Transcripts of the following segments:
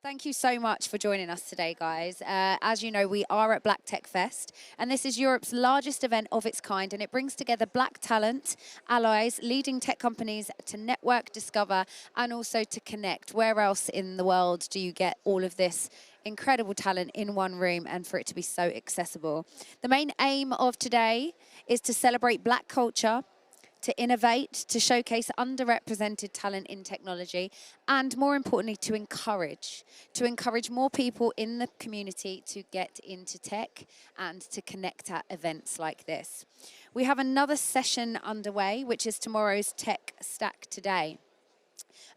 Thank you so much for joining us today, guys. As you know, we are at Black Tech Fest, and this is Europe's largest event of its kind, and it brings together black talent, allies, leading tech companies to network, discover, and also to connect. Where else in the world do you get all of this incredible talent in one room and for it to be so accessible? The main aim of today is to celebrate black culture, to innovate, to showcase underrepresented talent in technology, and more importantly, to encourage more people in the community to get into tech and to connect at events like this. We have another session underway, which is tomorrow's Tech Stack Today.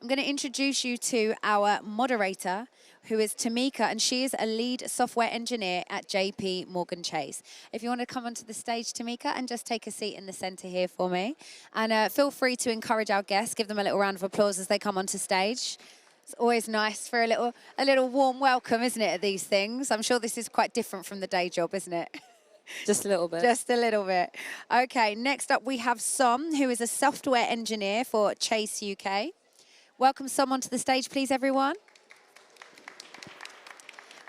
I'm going to introduce you to our moderator, who is Tamika, and she is a lead software engineer at JPMorgan Chase. If you want to come onto the stage, Tamika, and just take a seat in the center here for me. And feel free to encourage our guests, give them a little round of applause as they come onto stage. It's always nice for a little warm welcome, isn't it, at these things? I'm sure this is quite different from the day job, isn't it? Just a little bit. Just a little bit. Okay, next up we have Som, who is a software engineer for Chase UK. Welcome someone to the stage, please, everyone.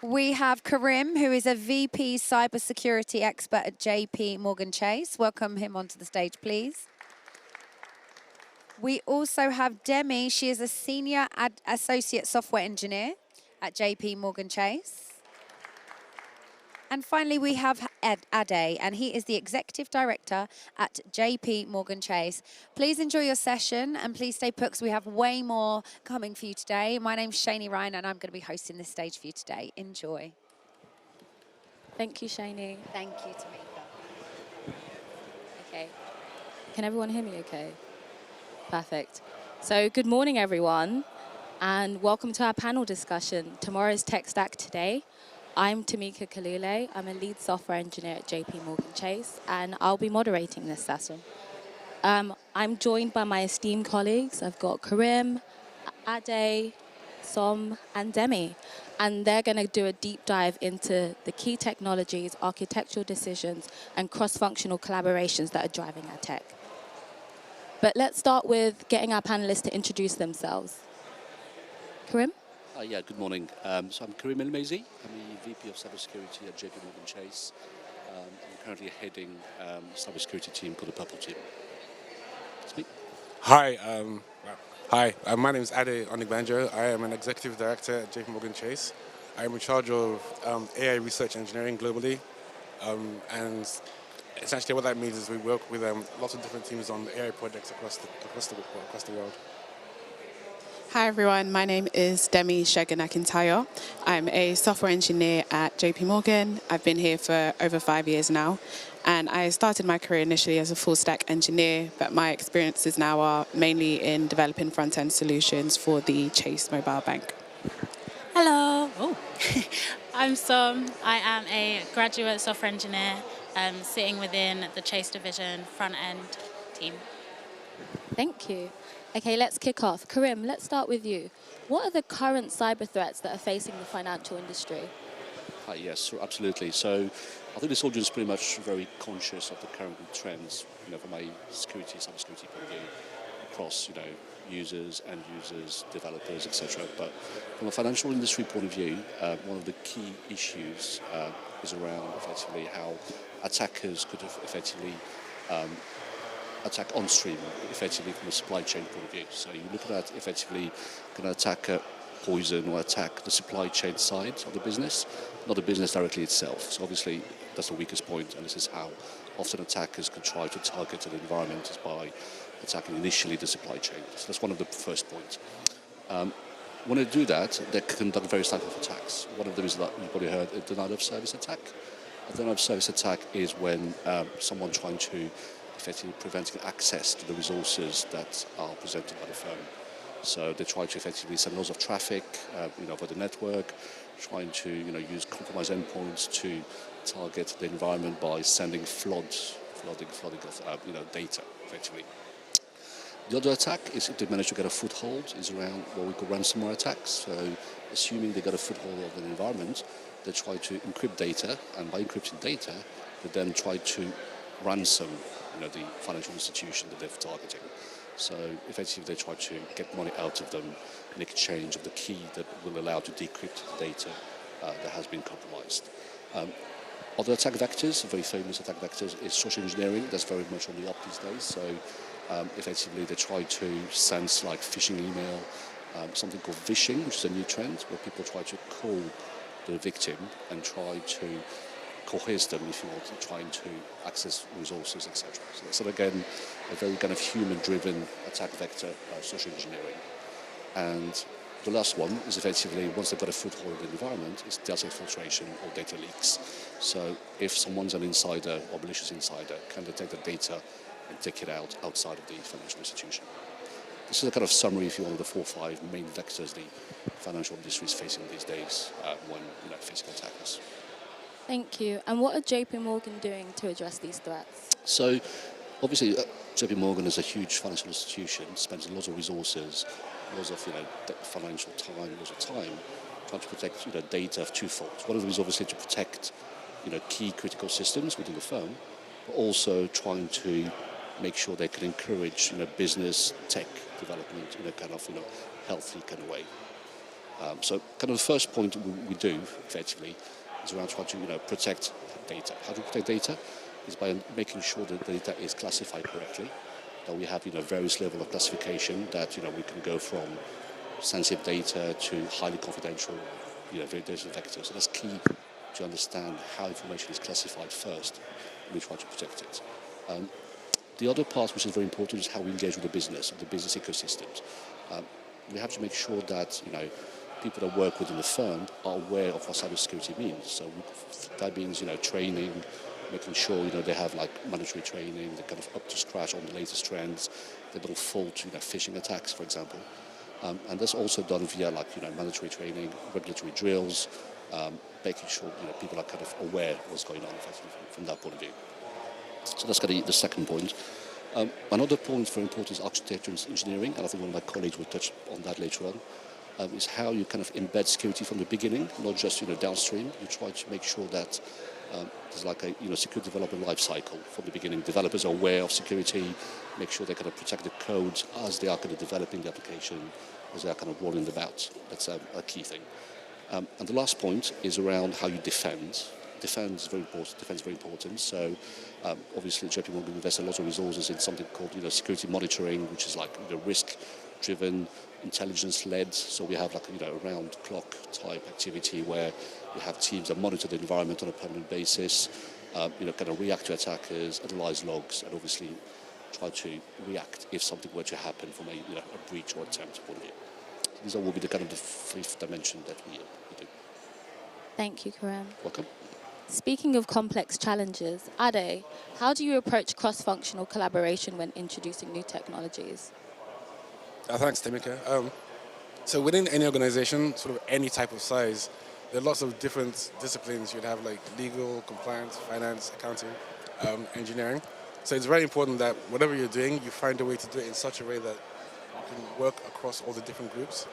We have Karim, who is a VP cybersecurity expert at JPMorgan Chase. Welcome him onto the stage, please. We also have Demi. She is a senior associate software engineer at JPMorgan Chase. And finally, we have Ade, and he is the executive director at JPMorgan Chase. Please enjoy your session, and please stay put because we have way more coming for you today. My name's Shani Ryan, and I'm going to be hosting this stage for you today. Enjoy. Thank you, Shani. Thank you, Tamika. Okay. Can everyone hear me okay? Perfect. So good morning, everyone, and welcome to our panel discussion, Tomorrow's Tech Stack Today. I'm Tamika Kalule. I'm a lead software engineer at JPMorgan Chase, and I'll be moderating this session. I'm joined by my esteemed colleagues. I've got Karim, Ade, Som, and Demi, and they're going to do a deep dive into the key technologies, architectural decisions, and cross-functional collaborations that are driving our tech. But let's start with getting our panelists to introduce themselves. Karim? Yeah, good morning. So I'm Karim El-Maizi. I'm the VP of Cybersecurity at JPMorgan Chase. I'm currently heading a cybersecurity team called the Purple Team. That's me. Hi, my name is Ade Onigbanjo. I am an executive director at JPMorgan Chase. I am in charge of AI research engineering globally. And essentially what that means is we work with lots of different teams on AI projects across the world. Hi everyone, my name is Demi Shegan-Akintayo. I'm a software engineer at JP Morgan. I've been here for over 5 years now, and I started my career initially as a full stack engineer, but my experiences now are mainly in developing front-end solutions for the Chase mobile bank. Hello, I'm Som. I am a graduate software engineer sitting within the Chase division front-end team. Thank you. Okay, let's kick off. Karim, let's start with you. What are the current cyber threats that are facing the financial industry? Hi, yes, absolutely. So I think this audience is pretty much very conscious of the current trends, from a cybersecurity point of view, across, users, end users, developers, etc. But from a financial industry point of view, one of the key issues is around effectively how attackers could have effectively attack on stream, effectively from a supply chain point of view. So you look at that effectively going to attack poison or attack the supply chain side of the business, not the business directly itself. So obviously that's the weakest point, and this is how often attackers can try to target an environment is by attacking initially the supply chain. So that's one of the first points. When they do that, they conduct various types of attacks. One of them is that you've probably heard a denial of service attack. A denial of service attack is when someone trying to effectively preventing access to the resources that are presented by the firm. So they try to effectively send lots of traffic, over the network, trying to, use compromised endpoints to target the environment by sending flooding of, data, effectively. The other attack is if they manage to get a foothold, is around what we call ransomware attacks. So assuming they got a foothold of an environment, they try to encrypt data, and by encrypting data, they then try to ransom the financial institution that they're targeting. So effectively, they try to get money out of them in exchange of the key that will allow to decrypt the data that has been compromised. Other attack vectors, very famous attack vectors, is social engineering. That's very much on the up these days. So effectively, they try to sense like phishing email, something called vishing, which is a new trend, where people try to call the victim and try to coerce them, if you want, trying to access resources, etc. So again, a very kind of human-driven attack vector, social engineering. And the last one is effectively, once they've got a foothold in the environment, is data exfiltration or data leaks. So if someone's an insider or malicious insider, can they take the data and take it out outside of the financial institution? This is a kind of summary, if you want, of the 4 or 5 main vectors the financial industry is facing these days when facing attackers. Thank you. And what are JPMorgan doing to address these threats? So obviously, JPMorgan is a huge financial institution, spends lots of resources, lots of financial time, lots of time trying to protect data of twofold. One of them is obviously to protect key critical systems within the firm, but also trying to make sure they can encourage business tech development in a kind of healthy kind of way. So kind of the first point we do effectively is around trying to protect data. How do we protect data? Is by making sure that the data is classified correctly, that we have various levels of classification, that we can go from sensitive data to highly confidential data vectors. So that's key to understand how information is classified first, and we try to protect it. The other part, which is very important, is how we engage with the business ecosystems. We have to make sure that people that work within the firm are aware of what cybersecurity means. So that means training, making sure they have like mandatory training, they're kind of up to scratch on the latest trends, they don't fall to phishing attacks, for example. And that's also done via mandatory training, regulatory drills, making sure people are kind of aware of what's going on from that point of view. So that's kind of the second point. Another point very important is architecture and engineering, and I think one of my colleagues will touch on that later on. Is how you kind of embed security from the beginning, not just downstream. You try to make sure that there's like a security development life cycle from the beginning. Developers are aware of security, make sure they kind of protect the code as they are kind of developing the application, as they are kind of rolling them out. That's a key thing. And the last point is around how you defend. Defense is very important. So obviously JPMorgan invests a lot of resources in something called security monitoring, which is like risk-driven, intelligence-led. So we have like around-clock type activity where we have teams that monitor the environment on a permanent basis, kind of react to attackers, analyze logs, and obviously try to react if something were to happen from a breach or attempt point of view. These will be the kind of the fifth dimension that we do. Thank you, Karim. Welcome. Speaking of complex challenges, Ade, how do you approach cross-functional collaboration when introducing new technologies? Thanks, Temika. So within any organization, sort of any type of size, there are lots of different disciplines. You'd have like legal, compliance, finance, accounting, engineering. So it's very important that whatever you're doing, you find a way to do it in such a way that you can work across all the different groups.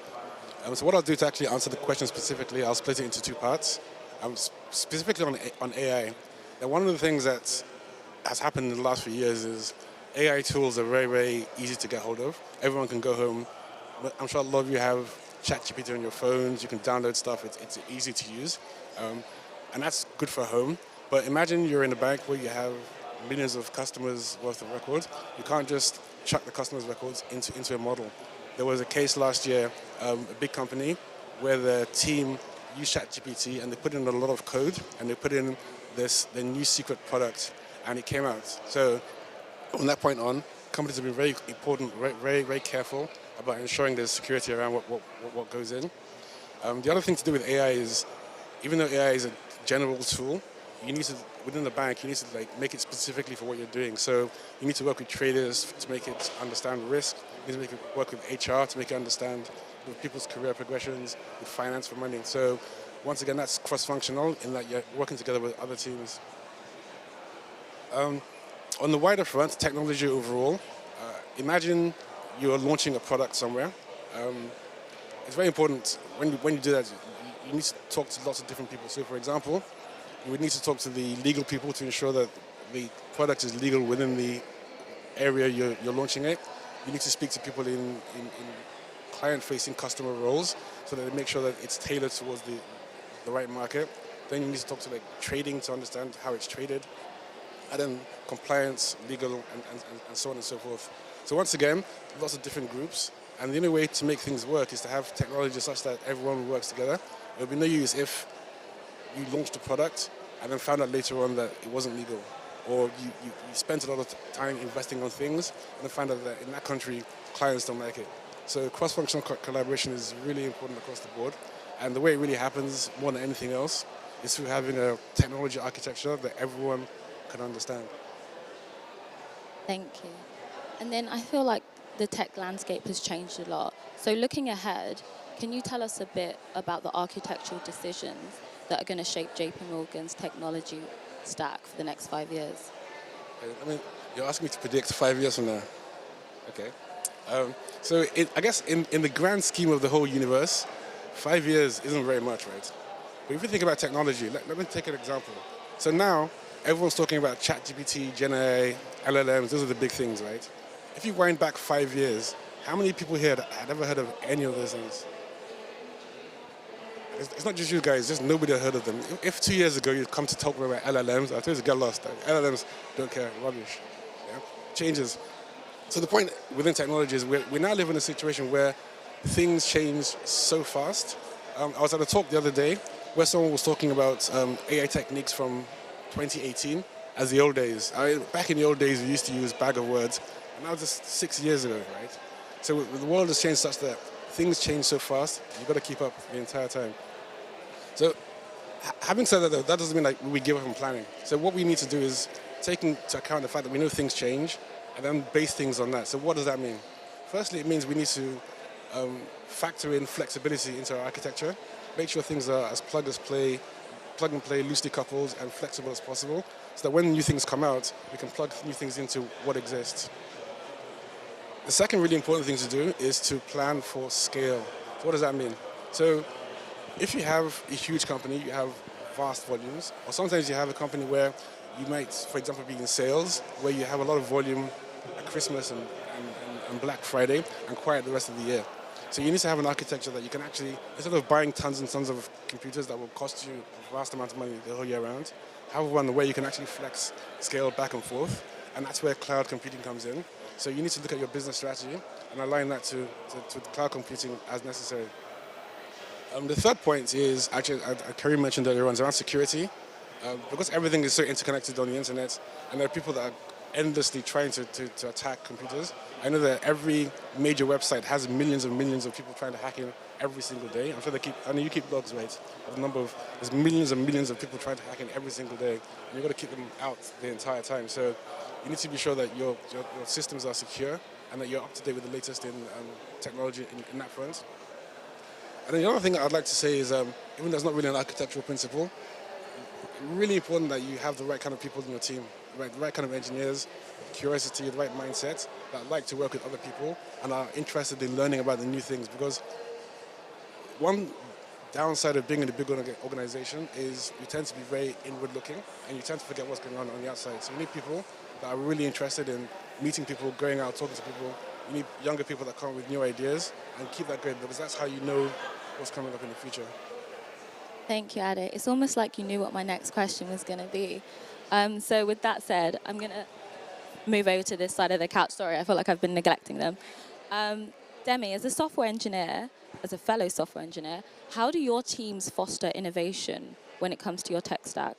So what I'll do to actually answer the question specifically, I'll split it into 2 parts. Specifically on AI. Now, one of the things that has happened in the last few years is AI tools are very, very easy to get hold of. Everyone can go home. I'm sure a lot of you have ChatGPT on your phones. You can download stuff. It's easy to use. And that's good for home. But imagine you're in a bank where you have millions of customers worth of records. You can't just chuck the customers' records into a model. There was a case last year, a big company, where the team used ChatGPT and they put in a lot of code and they put in their new secret product and it came out. So from that point on, companies have been very important, very, very careful about ensuring there's security around what goes in. The other thing to do with AI is, even though AI is a general tool, you need to, within the bank, you need to make it specifically for what you're doing. So you need to work with traders to make it understand risk. You need to work with HR to make it understand people's career progressions, with finance for money. So once again, that's cross-functional in that you're working together with other teams. On the wider front, technology overall, imagine you're launching a product somewhere. It's very important when you do that, you need to talk to lots of different people. So for example, you would need to talk to the legal people to ensure that the product is legal within the area you're launching it. you need to speak to people in client-facing customer roles so that they make sure that it's tailored towards the right market. Then you need to talk to like trading to understand how it's traded, and then compliance, legal, and so on and so forth. So once again, lots of different groups, and the only way to make things work is to have technology such that everyone works together. It would be no use if you launched a product and then found out later on that it wasn't legal, or you spent a lot of time investing on things and then found out that in that country, clients don't like it. So cross-functional collaboration is really important across the board, and the way it really happens more than anything else is through having a technology architecture that everyone can understand. Thank you. And then I feel like the tech landscape has changed a lot. So looking ahead, can you tell us a bit about the architectural decisions that are going to shape JPMorgan's technology stack for the next 5 years? I mean, you're asking me to predict 5 years from now. Okay. So I guess in the grand scheme of the whole universe, 5 years isn't very much, right? But if you think about technology, let me take an example. So now, everyone's talking about ChatGPT, Gen AI, LLMs, those are the big things, right? If you wind back 5 years, how many people here had ever heard of any of those things? It's not just you guys, just nobody had heard of them. If 2 years ago you'd come to talk about LLMs, I told you to get lost. LLMs don't care, rubbish. Yeah? Changes. So the point within technology is we now live in a situation where things change so fast. I was at a talk the other day where someone was talking about AI techniques from 2018 as the old days. Back in the old days, we used to use bag of words, and now just 6 years ago, right? So the world has changed such that things change so fast, you've got to keep up the entire time. So having said that, that doesn't mean like we give up on planning. So what we need to do is take into account the fact that we know things change and then base things on that. So what does that mean? Firstly, it means we need to factor in flexibility into our architecture, make sure things are as plug and play, loosely coupled and flexible as possible, so that when new things come out, we can plug new things into what exists. The second really important thing to do is to plan for scale. So what does that mean? So if you have a huge company, you have vast volumes, or sometimes you have a company where you might, for example, be in sales, where you have a lot of volume at Christmas and Black Friday and quiet the rest of the year. So you need to have an architecture that you can actually, instead of buying tons and tons of computers that will cost you a vast amount of money the whole year round, have one where you can actually flex, scale back and forth, and that's where cloud computing comes in. So you need to look at your business strategy and align that to cloud computing as necessary. The third point is, actually, Kerry mentioned earlier on, is around security. Because everything is so interconnected on the internet, and there are people that are endlessly trying to attack computers. I know that every major website has millions and millions of people trying to hack in every single day. I'm sure I know you keep logs, right? Of the number of, there's millions and millions of people trying to hack in every single day, and you've got to keep them out the entire time. So you need to be sure that your systems are secure and that you're up to date with the latest in technology in that front. And then the other thing I'd like to say is, even though that's not really an architectural principle, really important that you have the right kind of people in your team, the right kind of engineers, curiosity, the right mindset, that like to work with other people and are interested in learning about the new things. Because one downside of being in a big organization is you tend to be very inward looking and you tend to forget what's going on the outside. So you need people that are really interested in meeting people, going out, talking to people. You need younger people that come up with new ideas and keep that going, because that's how you know what's coming up in the future. Thank you, Ade. It's almost like you knew what my next question was going to be. So with that said, I'm going to move over to this side of the couch. Sorry, I feel like I've been neglecting them. Demi, as a software engineer, as a fellow software engineer, how do your teams foster innovation when it comes to your tech stack?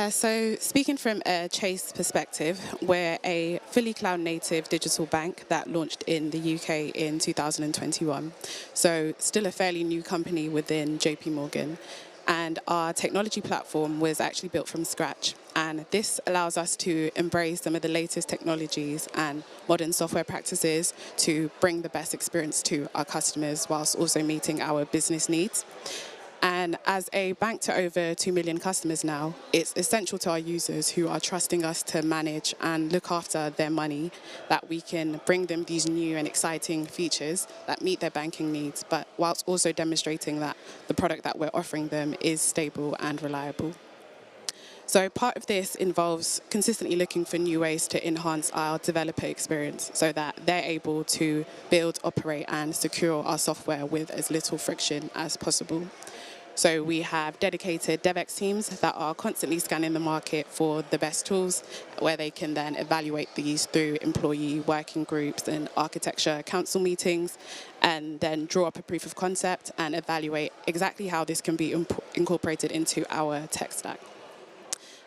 So speaking from a Chase perspective, we're a fully cloud-native digital bank that launched in the UK in 2021. So still a fairly new company within JPMorgan. And our technology platform was actually built from scratch. And this allows us to embrace some of the latest technologies and modern software practices to bring the best experience to our customers whilst also meeting our business needs. And as a bank to over 2 million customers now, it's essential to our users who are trusting us to manage and look after their money that we can bring them these new and exciting features that meet their banking needs, but whilst also demonstrating that the product that we're offering them is stable and reliable. So part of this involves consistently looking for new ways to enhance our developer experience so that they're able to build, operate, and secure our software with as little friction as possible. So we have dedicated DevX teams that are constantly scanning the market for the best tools, where they can then evaluate these through employee working groups and architecture council meetings, and then draw up a proof of concept and evaluate exactly how this can be incorporated into our tech stack.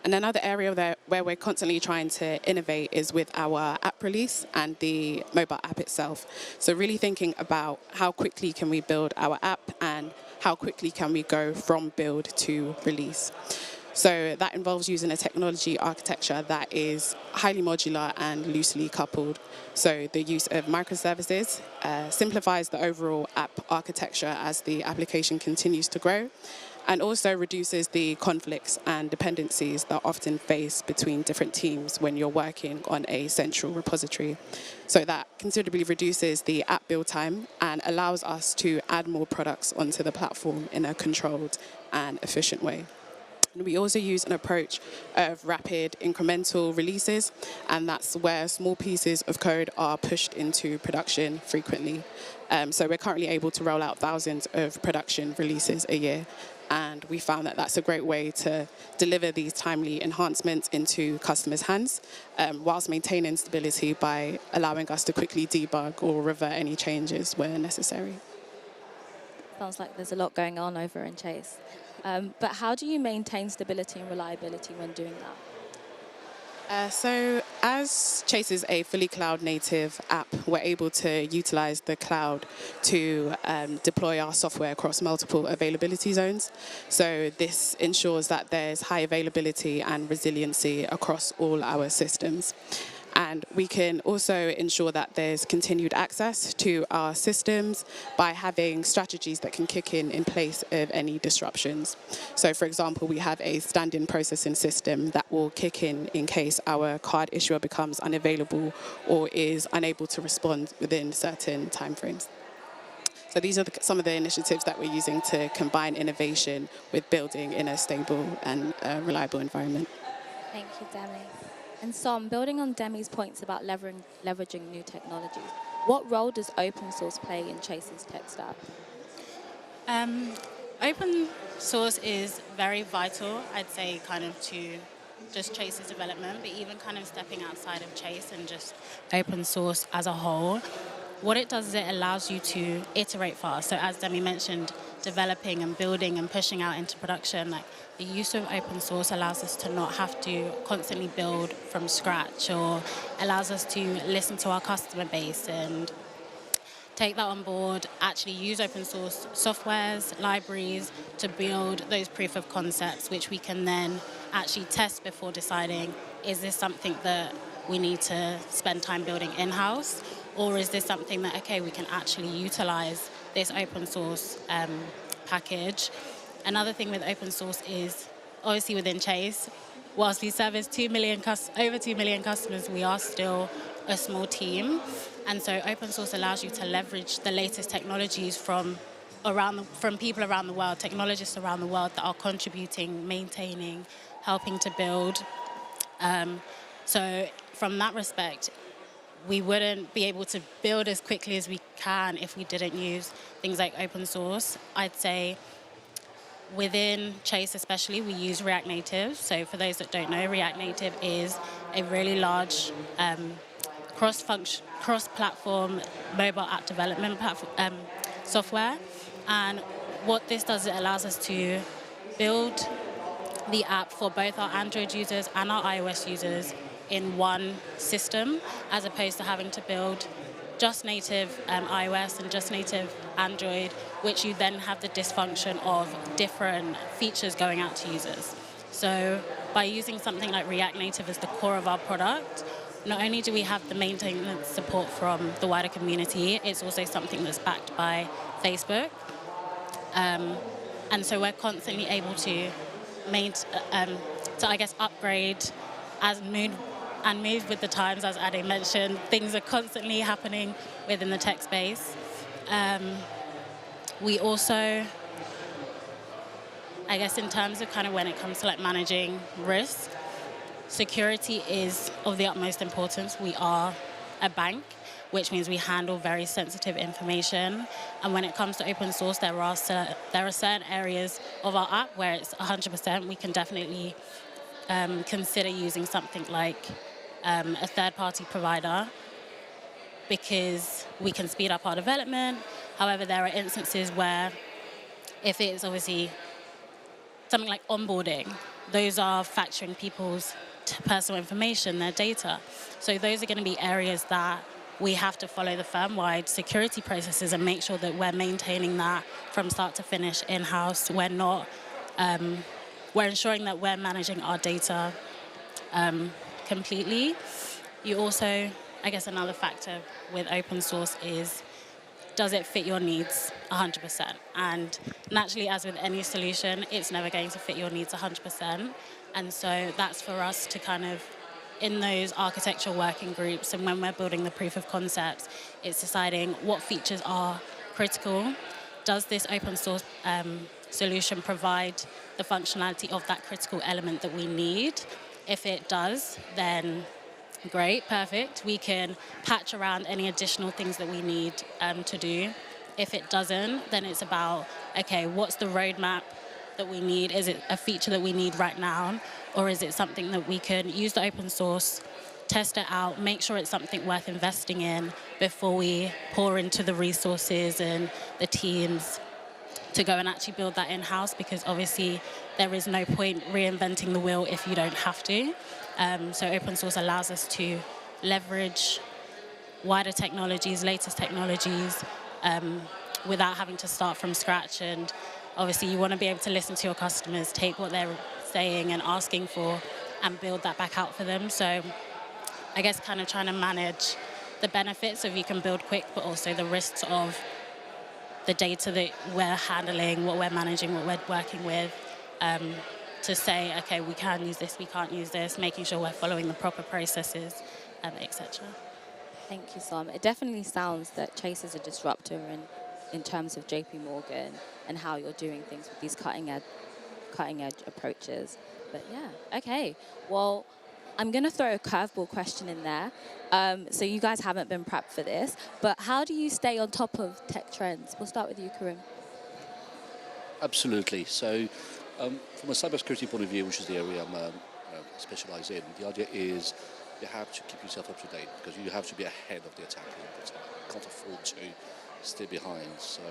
And another area where we're constantly trying to innovate is with our app release and the mobile app itself. So really thinking about how quickly can we build our app and how quickly can we go from build to release. So that involves using a technology architecture that is highly modular and loosely coupled. So the use of microservices simplifies the overall app architecture as the application continues to grow, and also reduces the conflicts and dependencies that often face between different teams when you're working on a central repository. So that considerably reduces the app build time and allows us to add more products onto the platform in a controlled and efficient way. And we also use an approach of rapid incremental releases, and that's where small pieces of code are pushed into production frequently. So we're currently able to roll out thousands of production releases a year. And we found that that's a great way to deliver these timely enhancements into customers' hands, whilst maintaining stability by allowing us to quickly debug or revert any changes where necessary. Sounds like there's a lot going on over in Chase. But how do you maintain stability and reliability when doing that? So as Chase is a fully cloud-native app, we're able to utilize the cloud to deploy our software across multiple availability zones. So this ensures that there's high availability and resiliency across all our systems. And we can also ensure that there's continued access to our systems by having strategies that can kick in place of any disruptions. So, for example, we have a stand-in processing system that will kick in case our card issuer becomes unavailable or is unable to respond within certain timeframes. So these are some of the initiatives that we're using to combine innovation with building in a stable and reliable environment. Thank you, Demi. And Som, building on Demi's points about leveraging new technologies, what role does open source play in Chase's tech stack? Open source is very vital, I'd say, kind of to just Chase's development, but even kind of stepping outside of Chase and just open source as a whole. What it does is it allows you to iterate fast. So as Demi mentioned, developing and building and pushing out into production, like the use of open source allows us to not have to constantly build from scratch, or allows us to listen to our customer base and take that on board, actually use open source softwares, libraries to build those proof of concepts, which we can then actually test before deciding, is this something that we need to spend time building in-house? Or is this something that, okay, we can actually utilize this open source package? Another thing with open source is, obviously within Chase, whilst we service over 2 million customers, we are still a small team. And so open source allows you to leverage the latest technologies from people around the world, technologists around the world that are contributing, maintaining, helping to build. So from that respect, we wouldn't be able to build as quickly as we can if we didn't use things like open source. I'd say within Chase especially, we use React Native. So for those that don't know, React Native is a really large cross-platform mobile app development software. And what this does, it allows us to build the app for both our Android users and our iOS users in one system, as opposed to having to build just native iOS and just native Android, which you then have the dysfunction of different features going out to users. So by using something like React Native as the core of our product, not only do we have the maintenance support from the wider community, it's also something that's backed by Facebook. And so we're constantly able to upgrade as move with the times, as Ade mentioned. Things are constantly happening within the tech space. We also I guess in terms of kind of when it comes to like managing risk, security is of the utmost importance. We are a bank, which means we handle very sensitive information. And when it comes to open source, there are certain areas of our app where it's 100%. We can definitely consider using something like a third-party provider because we can speed up our development. However, there are instances where if it's obviously something like onboarding, those are factoring people's personal information, their data. So those are going to be areas that we have to follow the firm-wide security processes and make sure that we're maintaining that from start to finish in-house. We're ensuring that we're managing our data completely. You also, I guess another factor with open source is, does it fit your needs 100%? And naturally, as with any solution, it's never going to fit your needs 100%. And so that's for us to kind of, in those architectural working groups and when we're building the proof of concepts, it's deciding what features are critical. Does this open source solution provide the functionality of that critical element that we need? If it does, then great, perfect. We can patch around any additional things that we need to do. If it doesn't, then it's about, okay, what's the roadmap that we need? Is it a feature that we need right now? Or is it something that we can use the open source, test it out, make sure it's something worth investing in before we pour into the resources and the teams to go and actually build that in-house, because obviously there is no point reinventing the wheel if you don't have to. So open source allows us to leverage wider technologies, latest technologies, without having to start from scratch. And obviously you want to be able to listen to your customers, take what they're saying and asking for, and build that back out for them. So I guess kind of trying to manage the benefits of you can build quick, but also the risks of the data that we're handling, what we're managing, what we're working with, to say, okay, we can use this, we can't use this, making sure we're following the proper processes, etc. Thank you, Sam. It definitely sounds that Chase is a disruptor in terms of JP Morgan and how you're doing things with these cutting edge approaches. But yeah, okay. Well, I'm going to throw a curveball question in there. So you guys haven't been prepped for this, but how do you stay on top of tech trends? We'll start with you, Karim. Absolutely. So from a cybersecurity point of view, which is the area I'm specialised in, the idea is you have to keep yourself up to date because you have to be ahead of the attack all the time. You can't afford to stay behind. So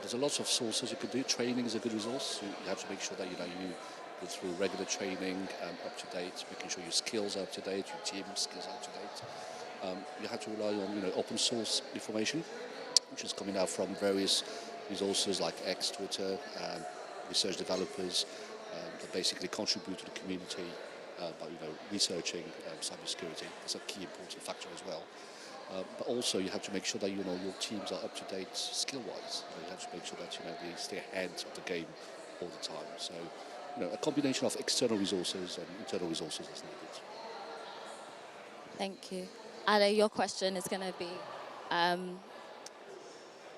there's a lot of sources you could do. Training is a good resource. You have to make sure that you go through regular training, up to date, making sure your skills are up to date, your team skills are up to date. You have to rely on open source information, which is coming out from various resources like X, Twitter, research developers that basically contribute to the community by researching cybersecurity. That's a key important factor as well. But also you have to make sure that your teams are up to date skill-wise. You have to make sure that they stay ahead of the game all the time. So a combination of external resources and internal resources is needed. Thank you. Ada, your question is going to be,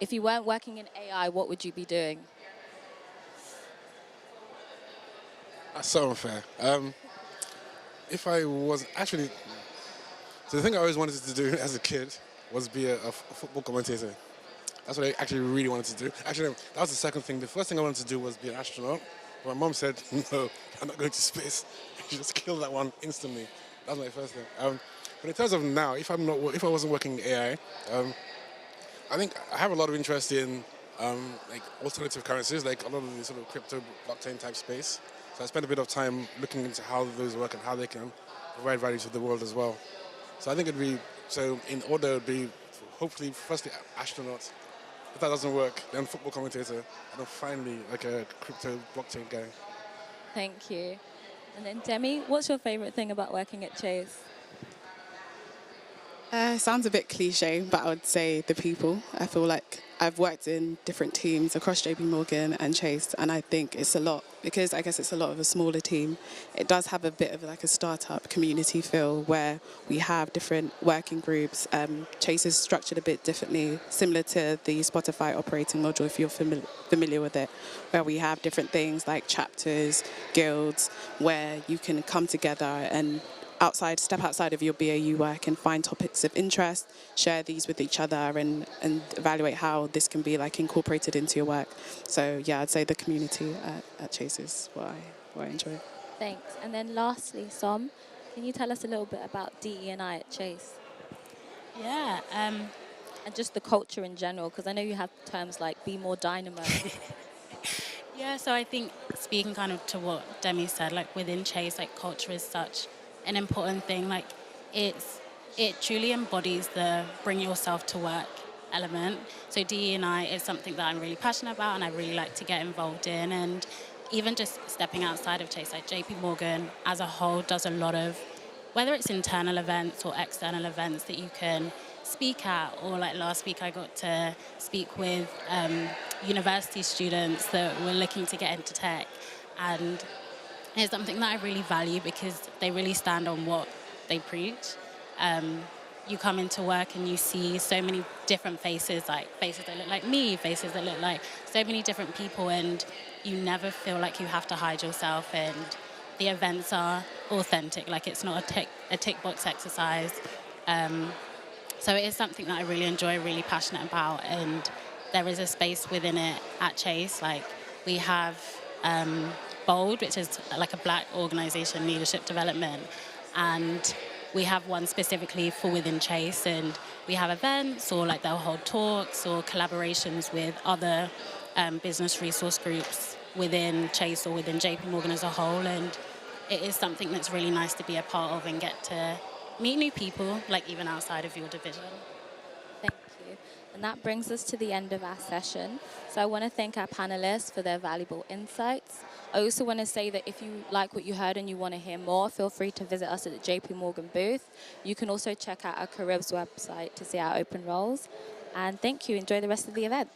if you weren't working in AI, what would you be doing? That's so unfair. If I was actually... So the thing I always wanted to do as a kid was be a football commentator. That's what I actually really wanted to do. Actually, no, that was the second thing. The first thing I wanted to do was be an astronaut. But my mom said, no, I'm not going to space. She just killed that one instantly. That was my first thing. But in terms of now, if I wasn't working in AI, I think I have a lot of interest in like alternative currencies, like a lot of the sort of crypto blockchain type space. So I spent a bit of time looking into how those work and how they can provide value to the world as well. So I think in order it would be hopefully firstly astronauts. If that doesn't work, then football commentator, and then finally like a crypto blockchain guy. Thank you. And then Demi, what's your favorite thing about working at Chase? Sounds a bit cliche, but I would say the people. I feel like I've worked in different teams across JP Morgan and Chase, and I think it's a lot because I guess it's a lot of a smaller team. It does have a bit of like a startup community feel where we have different working groups. Chase is structured a bit differently, similar to the Spotify operating model, if you're familiar with it, where we have different things like chapters, guilds, where you can come together and step outside of your BAU work and find topics of interest, share these with each other and evaluate how this can be like incorporated into your work. So yeah, I'd say the community at Chase is what I enjoy. Thanks. And then lastly, Som, can you tell us a little bit about DE&I at Chase? Yeah. And just the culture in general, because I know you have terms like be more dynamo. Yeah, so I think speaking kind of to what Demi said, like within Chase, like culture is such an important thing. Like it truly embodies the bring yourself to work element. So DE&I is something that I'm really passionate about and I really like to get involved in. And even just stepping outside of Chase, like JP Morgan as a whole does a lot of, whether it's internal events or external events that you can speak at, or like last week I got to speak with university students that were looking to get into tech, and it's something that I really value because they really stand on what they preach. You come into work and you see so many different faces, like faces that look like me, faces that look like so many different people, and you never feel like you have to hide yourself, and the events are authentic, like it's not a tick box exercise. So it is something that I really enjoy, really passionate about, and there is a space within it at Chase. Like we have BOLD, which is like a Black organization leadership development, and we have one specifically for within Chase, and we have events or like they'll hold talks or collaborations with other business resource groups within Chase or within JP Morgan as a whole, and it is something that's really nice to be a part of and get to meet new people, like even outside of your division. Thank you. And that brings us to the end of our session. So I want to thank our panelists for their valuable insights. I also want to say that if you like what you heard and you want to hear more, feel free to visit us at the JP Morgan booth. You can also check out our careers website to see our open roles. And thank you. Enjoy the rest of the event.